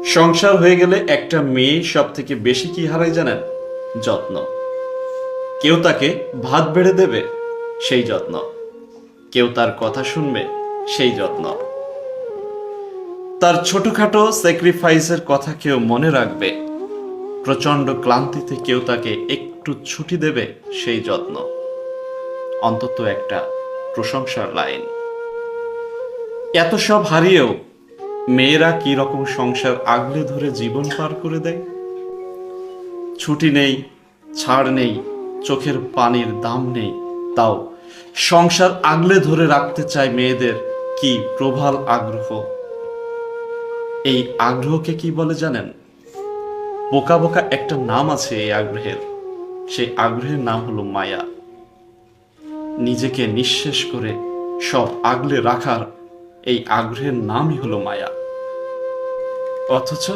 সংসার হয়ে গেলে একটা মেয়ে সব থেকে বেশি কি হারায় জানেন? যত্ন। কেউ তাকে ভাত বেড়ে দেবে, সেই যত্ন। কেউ তার কথা শুনবে, সেই যত্ন। তার ছোটখাটো স্যাক্রিফাইসের কথা কেউ মনে রাখবে, প্রচন্ড ক্লান্তিতে কেউ তাকে একটু ছুটি দেবে, সেই যত্ন। অন্তত একটা প্রশংসার লাইন। এত সব হারিয়েও মেয়েরা কি রকম সংসার আগলে ধরে জীবন পার করে দেয়। ছুটি নেই, ছাড় নেই, চোখের পানির দাম নেই, তাও সংসার আগলে ধরে রাখতে চায় মেয়েদের কি প্রবল আগ্রহ। এই আগ্রহকে কি বলে জানেন? বোকা বোকা একটা নাম আছে এই আগ্রহের। সেই আগ্রহের নাম হলো মায়া। নিজেকে নিঃশেষ করে সব আগলে রাখার এই আগ্রহের নামই হলো মায়া। অথচ